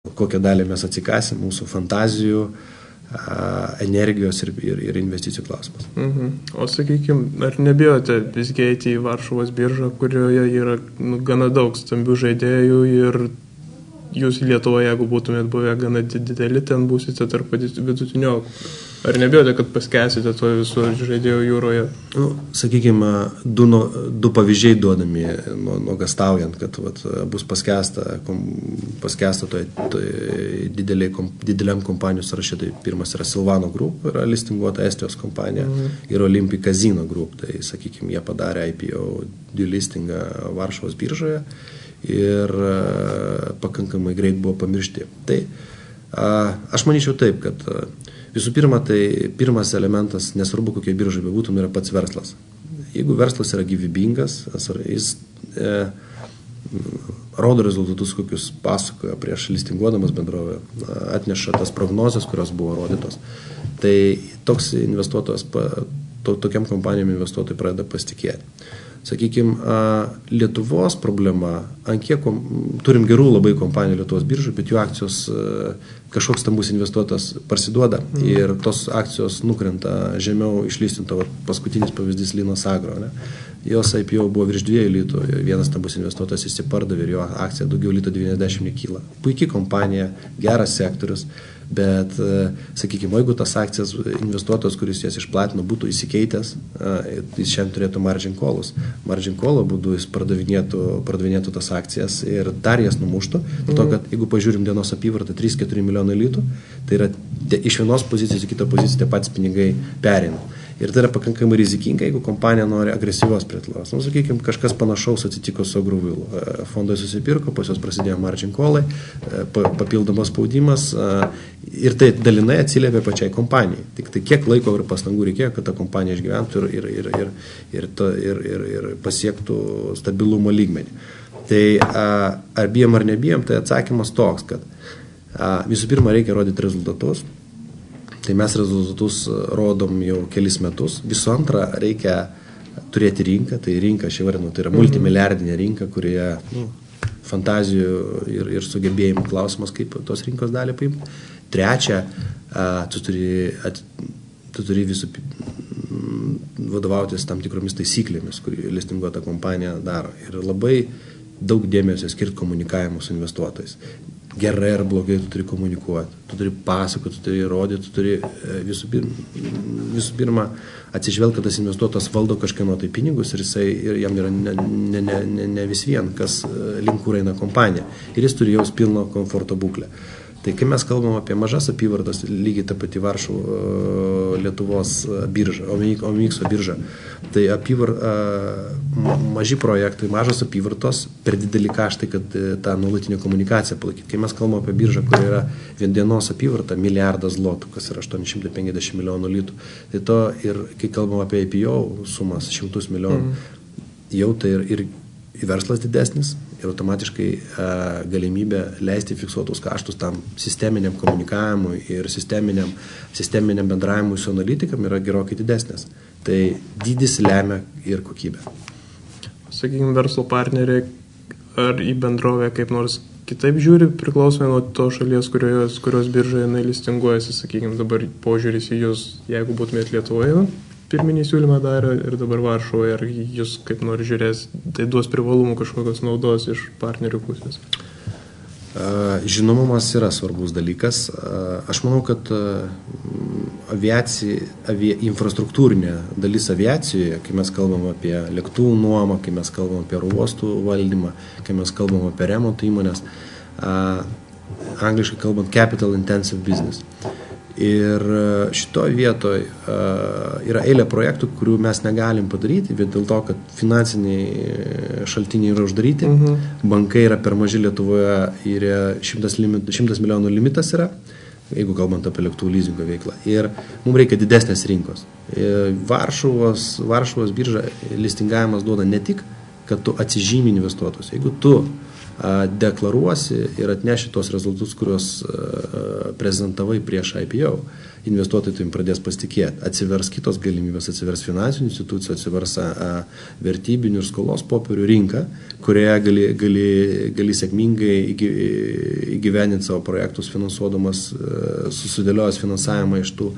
kokią dalį mes atsikasim, mūsų fantazijų, energijos ir investicijų klausimas. O sakykime, ar nebijote visgi eiti į Varšuvos biržą, kurioje yra gana daug stambių žaidėjų ir jūs Lietuvoje, jeigu būtumėt buvę gana dideli, ten būsite tarp vidutinio. Ar nebijote, kad paskęsite to visų žaidėjų jūroje? Sakykime, du pavyzdžiai duodami nuogastaujant, kad bus paskęsta dideliam kompanijų sąraše. Tai pirmas yra Silvano Group, yra listinguota Estijos kompanija, ir Olympic Casino Group. Tai, sakykime, jie padarė IPO delistingą Varšuvos biržoje ir pakankamai greit buvo pamiršti. Tai aš manyčiau taip, kad visų pirma, tai pirmas elementas, nesvarbu kokie biržai bebūtum, yra pats verslas. Jeigu verslas yra gyvybingas, jis rodo rezultatus, kokius pasakojo prieš listinguodamas bendrovę, atneša tas prognozes, kurios buvo rodytos. Tai toks investuotojas, tokiam kompanijom investuotojai pradeda pasitikėti. Sakykime, Lietuvos problema, turim gerų labai kompanijų Lietuvos biržų, bet jų akcijos kažkoks stambus investuotas parsiduoda ir tos akcijos nukrenta žemiau išlistinto. Paskutinis pavyzdys Linas Agro. Ne? Jos IPO buvo virš 2 litų, vienas stambus investuotas įsipardavė ir jo akcija daugiau lito 90 nekyla. Puikiai kompanija, geras sektorius. Bet, sakykime, jeigu tas akcijas investuotojas, kuris jas išplatino, būtų įsikeitęs, jis šiandien turėtų margin callus. Margin call būdu jis pardavinėtų tas akcijas ir dar jas numuštų. Dėl to, kad jeigu pažiūrim dienos apyvartą 3-4 milijonai litų, tai yra iš vienos pozicijos į kitą poziciją tie patys pinigai pereina. Ir tai yra pakankamai rizikinga, jeigu kompanija nori agresyvios plėtros. Sakykime, kažkas panašaus atsitiko su Agrovilu. Fondai susipirko, pas jos prasidėjo margin callai, papildomas spaudimas ir tai dalinai atsiliepia pačiai kompanijai. Tik tai kiek laiko ir pastangų reikėjo, kad ta kompanija išgyventų ir pasiektų stabilumo lygmenį. Tai ar bijom ar nebijom, tai atsakymas toks, kad visų pirma reikia rodyti rezultatus. Tai mes rezultatus rodom jau kelis metus. Visų antra, reikia turėti rinką. Tai rinka, aš įvardinu, tai yra multimilijardinė rinka, kurioje fantazijų ir sugebėjimų klausimas, kaip tos rinkos dalį paimti. Trečia, tu turi visų vadovautis tam tikromis taisyklėmis, kurį listinguota kompanija daro. Ir labai daug dėmesio skirti komunikavimo su investuotojais. Gerai ar blogai tu turi komunikuoti, tu turi pasakoti, tu turi rodyti, tu turi visų pirma atsižvelgti, kad tas investuotojas valdo kažkieno tai pinigus ir jam yra ne vis vien, kas link kur eina kompanija. Ir jis turi jaus pilno komforto būklę. Tai kai mes kalbam apie mažas apyvartas, lygiai ta pati Varšuvos Lietuvos birža, Omikso birža, tai maži projektai, mažos apyvartos, per didelį kaštai, kad tą nuolatinę komunikaciją palaikyti. Kai mes kalbam apie biržą, kur yra vienos apyvarta, 1 milijardas zlotų, kas yra 850 milijonų litų, tai to ir kai kalbam apie IPO sumas 100 milijonų, jau tai ir verslas didesnis ir automatiškai galimybė leisti fiksuotus kaštus tam sisteminiam komunikavimui ir sisteminiam bendravimui su analitikam yra gerokai didesnės. Tai dydis lemia ir kokybę. Sakykime, verslo partneriai ar į bendrovę kaip nors kitaip žiūri, priklausomai nuo to šalies, kurios biržoje listinguojasi, sakykime, dabar požiūris į jūs, jeigu būtumėt Lietuvoje, pirminį siūlymą darė ir dabar Varšuvoje, ar jūs kaip nors žiūrės, tai duos privalumų kažkokios naudos iš partnerių pusės? Žinomumas yra svarbus dalykas. Aš manau, kad infrastruktūrinė dalis aviacijoje, kai mes kalbam apie lėktuvų nuomą, kai mes kalbam apie oro uostų valdymą, kai mes kalbam apie remonto įmonės, angliškai kalbant capital intensive business. Ir šitoje vietoje yra eilė projektų, kurių mes negalim padaryti, bet dėl to, kad finansiniai šaltiniai yra uždaryti, bankai yra per maži Lietuvoje ir 100 milijonų limitas yra, jeigu kalbant apie lėktuvų lizingo veiklą. Ir mums reikia didesnės rinkos. Varšuvos birža listingavimas duoda ne tik, kad tu atsižymi investuotus. Jeigu tu deklaruosi ir atneši tos rezultatus, kuriuos prezentavai prieš IPO, investuotojai tavim pradės pasitikėti. Atsivers kitos galimybės, atsivers finansinių institucijų, atsivers vertybinių ir skolos popierių rinką, kurioje gali sėkmingai įgyvendinti savo projektus, finansuodamas, susidėliojęs finansavimą iš tų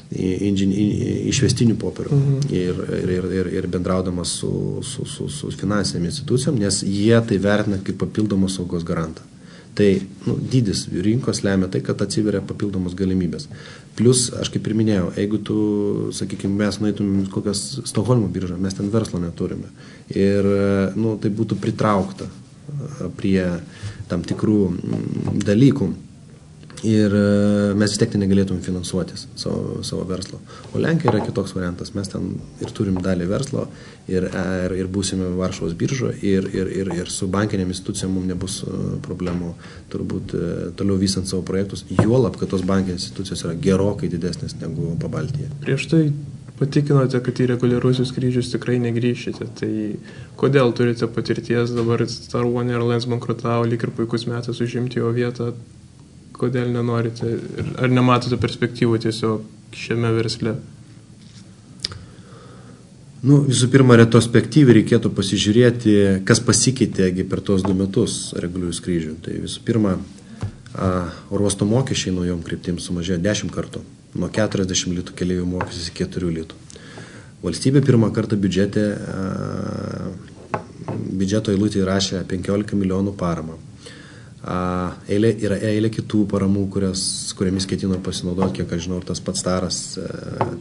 išvestinių popierių ir bendraudamas su finansinėm institucijom, nes jie tai vertina kaip papildomos saugos garantą. Tai dydis rinkos lemia tai, kad atsiveria papildomos galimybės. Plus, aš kaip ir minėjau, jeigu tu, sakykime, mes nueitumėm kokias Stokholmo biržą, mes ten verslo neturime. Ir tai būtų pritraukta prie tam tikrų dalykų. Ir mes vis tiek tai negalėtum finansuotis savo verslo. O Lenkija yra kitoks variantas. Mes ten ir turim dalį verslo ir būsime Varšuvos biržoje ir su bankinėm institucijom mums nebus problemų turbūt toliau vystant savo projektus. Juolab, kad tos bankinės institucijos yra gerokai didesnės negu Pabaltyje. Prieš tai patikinote, kad į reguliariuosius skrydžius tikrai negrįšite. Tai kodėl turite patirties, dabar Star One Airlines bankrutavo, lyg ir puikus metas užimti jo vietą. Kodėl nenorite, ar nematote perspektyvų tiesiog šiame versle? Visų pirma, retrospektyviai reikėtų pasižiūrėti, kas pasikeitė per tuos 2 metus reguliarių skrydžių. Tai visų pirma, oro uosto mokesčiai naujom kryptim sumažėjo 10 kartų. Nuo 40 litų keleivių mokestis iki 4 litų. Valstybė pirmą kartą biudžeto eilutė įrašė 15 milijonų paramą. Yra eilė kitų paramų, kuriamis ketino pasinaudoti, kiek aš žinau, ir tas pats Taras,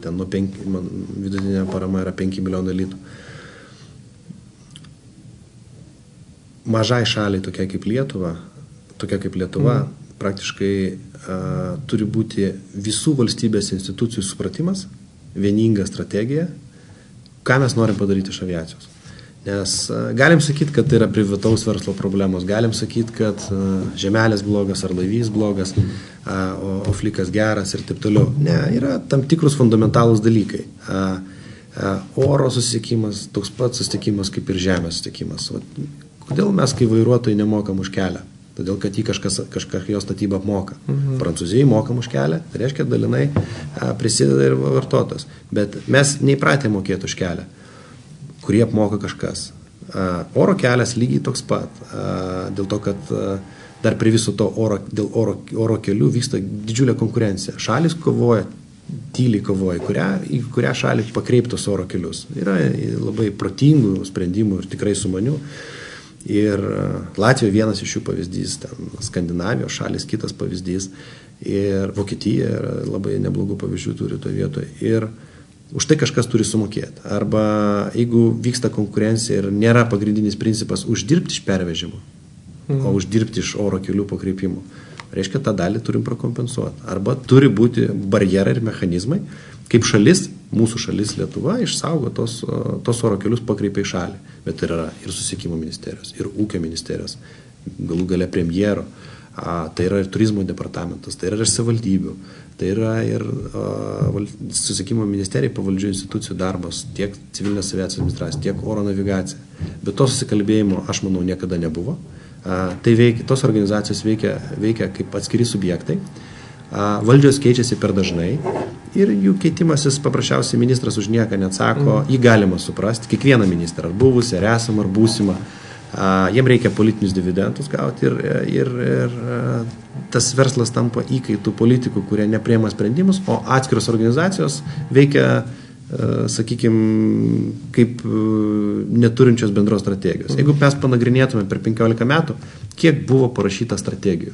ten vidutinė parama yra 5 milijonai litų. Mažai šaliai, tokia kaip Lietuva, praktiškai turi būti visų valstybės institucijų supratimas, vieninga strategija, ką mes norim padaryti iš aviacijos. Nes galim sakyti, kad tai yra privataus verslo problemos, galim sakyti, kad žemelės blogas ar laivys blogas, o flikas geras ir taip toliau. Ne, yra tam tikrus fundamentalūs dalykai. Oro susisiekimas, toks pats susisiekimas kaip ir žemės susisiekimas. Kodėl mes, kai vairuotojai, nemokam už kelią? Todėl, kad jį kažkas jo statybą apmoka. Prancūzijai mokam už kelią, tai reiškia dalinai prisideda ir vartotojas. Bet mes neįpratę mokėti už kelią, kurį apmoka kažkas. Oro kelias lygiai toks pat, dėl to, kad dar prie viso to dėl oro kelių vyksta didžiulė konkurencija. Šalis kovoja, tyliai kovoja, į kurią šalį pakreiptos oro kelius. Yra labai protingų sprendimų ir tikrai sumanių. Ir Latvija vienas iš jų pavyzdys, ten Skandinavijos šalis kitas pavyzdys. Ir Vokietija yra labai neblogų pavyzdžių turi toje vietoje. Ir už tai kažkas turi sumokėti. Arba jeigu vyksta konkurencija ir nėra pagrindinis principas uždirbti iš pervežimų, o uždirbti iš oro kelių pakreipimų, reiškia, tą dalį turim prakompensuoti. Arba turi būti barjerai ir mechanizmai, kaip šalis, mūsų šalis Lietuva, išsaugo tos oro kelius pakreipia į šalį. Bet tai yra ir susisiekimo ministerijos, ir ūkio ministerijos, galų gale premjero, tai yra ir turizmo departamentas, tai yra ir savivaldybių. Tai yra ir susisiekimo ministerijai pavaldžių institucijų darbas, tiek civilinės aviacijos administracija, tiek oro navigacija. Bet to susikalbėjimo, aš manau, niekada nebuvo. Tos organizacijos veikia kaip atskiri subjektai. Valdžios keičiasi per dažnai ir jų keitimasis paprasčiausiai ministras už nieką neatsako, jį galima suprasti, kiekvieną ministrą, ar buvusi, ar esamą, ar būsimą. Jiem reikia politinius dividendus gauti ir tas verslas tampa įkaitų politikų, kurie nepriima sprendimus, o atskiros organizacijos veikia, sakykime, kaip neturinčios bendros strategijos. Jeigu mes panagrinėtume per 15 metų, kiek buvo parašyta strategijų?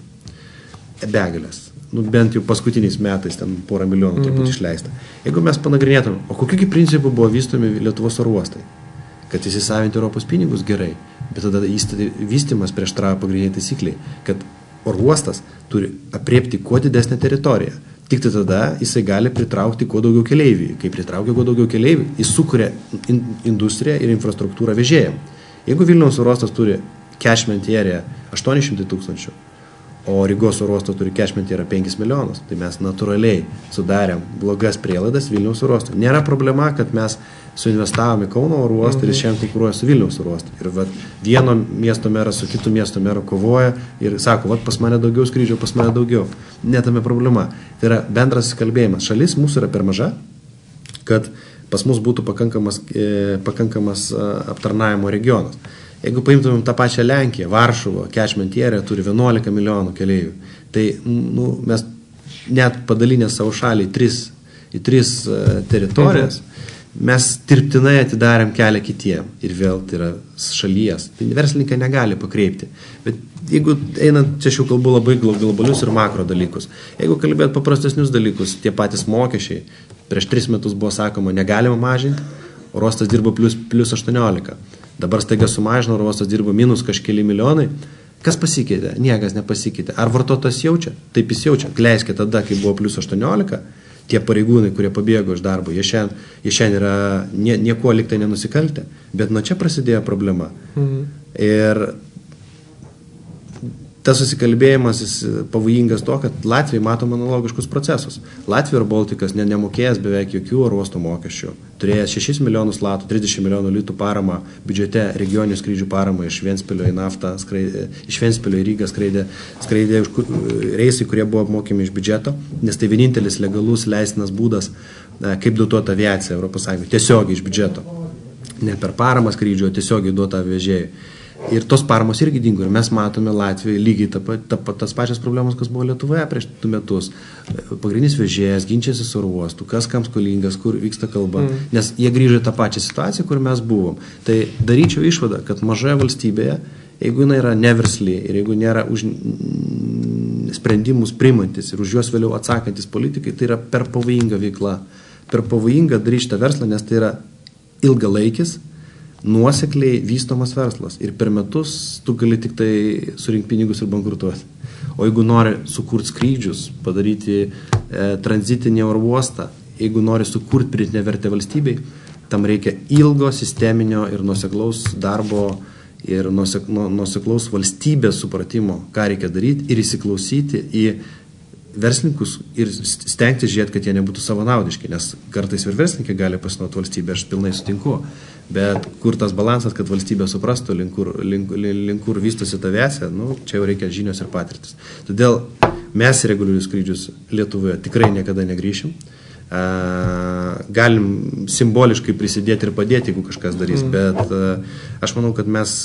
Begalės. Bent jau paskutiniais metais ten 1,5 milijonų turbūt išleista. Jeigu mes panagrinėtume, o kokiu principu buvo vystomi Lietuvos oro uostai? Kad įsisavinti Europos pinigus gerai, bet tada vystymas prieštarauja pagrindiniai taisykliai, kad oro uostas turi apriepti kuo didesnę teritoriją. Tik tada jisai gali pritraukti kuo daugiau keleivių. Kai pritraukia kuo daugiau keleivių, jis sukuria industriją ir infrastruktūrą vežėjam. Jeigu Vilniaus oro uostas turi catchment area 800 000, o Rygos oro uostas turi catchment yra 5 milijonus, tai mes natūraliai sudarėm blogas prielaidas Vilniaus oro uostui. Nėra problema, kad mes suinvestavome Kauno oro uostą ir šiandien konkuruoja su Vilniaus oro uostu. Ir vieno miesto meras su kitu miesto meru kovoja ir sako, pas mane daugiau skrydžių, pas mane daugiau. Netame problema. Tai yra bendras kalbėjimas. Šalis mūsų yra per maža, kad pas mus būtų pakankamas aptarnavimo regionas. Jeigu paimtumėm tą pačią Lenkiją, Varšuvą, catchment area turi 11 milijonų keleivių, tai mes net padalinę savo šalį į tris teritorijas, mes dirbtinai atidarėm kelią kitiem ir vėl tai yra šalies. Tai verslininkai negali pakreipti. Bet jeigu einant, čia šių kalbų labai globalius ir makro dalykus, jeigu kalbėt paprastesnius dalykus, tie patys mokesčiai, prieš 3 metus buvo sakoma, negalima mažinti, oro uostas dirbo plus 18. Dabar staiga sumažino, oro uostas dirbo minus kažkeli milijonai. Kas pasikeitė? Niekas nepasikeitė. Ar vartotojas jaučia? Taip jis jaučia. Kleiskė tada, kai buvo plus 18, tie pareigūnai, kurie pabėgo iš darbo, jie šiandien yra niekuo liktai nenusikaltę. Bet nuo čia prasidėjo problema. Ir tas susikalbėjimas pavojingas to, kad Latvijai matom analogiškus procesus. Latvija ir Baltikas nemokėjęs beveik jokių oro uosto mokesčių, turėjęs 6 milijonus latų, 30 milijonų litų paramą biudžete, regioninių skrydžių paramą iš Ventspilio į Naftą, iš Ventspilio į Rygą skraidė reisai, kurie buvo apmokami iš biudžeto, nes tai vienintelis legalus leistinas būdas, kaip dotuota aviacija Europos Sąjungoje, tiesiogiai iš biudžeto. Ne per paramą skrydžio, tiesiogiai duota vežėjai. Ir tos paramos irgi dingo. Ir mes matome Latvijoje lygiai tas pačias problemas, kas buvo Lietuvoje prieš 2 metus. Pagrindinis vežėjas ginčiasi su oro uostu, kas kam skolingas, kur vyksta kalba. Nes jie grįžo į tą pačią situaciją, kur mes buvom. Tai daryčiau išvadą, kad mažoje valstybėje, jeigu jinai yra neversli ir jeigu nėra už sprendimus priimantis ir už juos vėliau atsakantis politikai, tai yra per pavojinga veikla. Per pavojinga daryti šitą verslą, nes tai yra ilgalaikis, nuosekliai vystomas verslas ir per metus tu gali tik tai surinkti pinigus ir bankrutuoti. O jeigu nori sukurti skrydžius, padaryti tranzitinį oro uostą, jeigu nori sukurti pridėtinę vertę valstybei, tam reikia ilgo sisteminio ir nuoseklaus darbo ir nuoseklaus valstybės supratimo, ką reikia daryti ir įsiklausyti į verslininkus ir stengtis žiūrėti, kad jie nebūtų savanaudiški, nes kartais ir verslininkai gali pasinaudoti valstybę, aš pilnai sutinku. Bet kur tas balansas, kad valstybė suprastų, link kur vystosi ta aviacija, čia jau reikia žinios ir patirtis. Todėl mes į reguliarius skrydžius Lietuvoje tikrai niekada negrįšim. Galim simboliškai prisidėti ir padėti, jeigu kažkas darys, bet aš manau, kad mes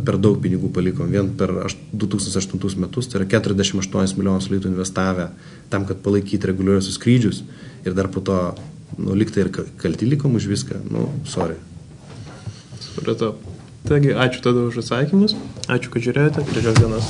per daug pinigų palikom. Vien per 2008 metus, tai yra 48 milijonus litų investavę tam, kad palaikyti reguliariuosius skrydžius ir dar po to liktai ir kalti likom už viską. Sorry. Supratau. Taigi, ačiū tada už atsakymus. Ačiū, kad žiūrėjote. Gražios dienos.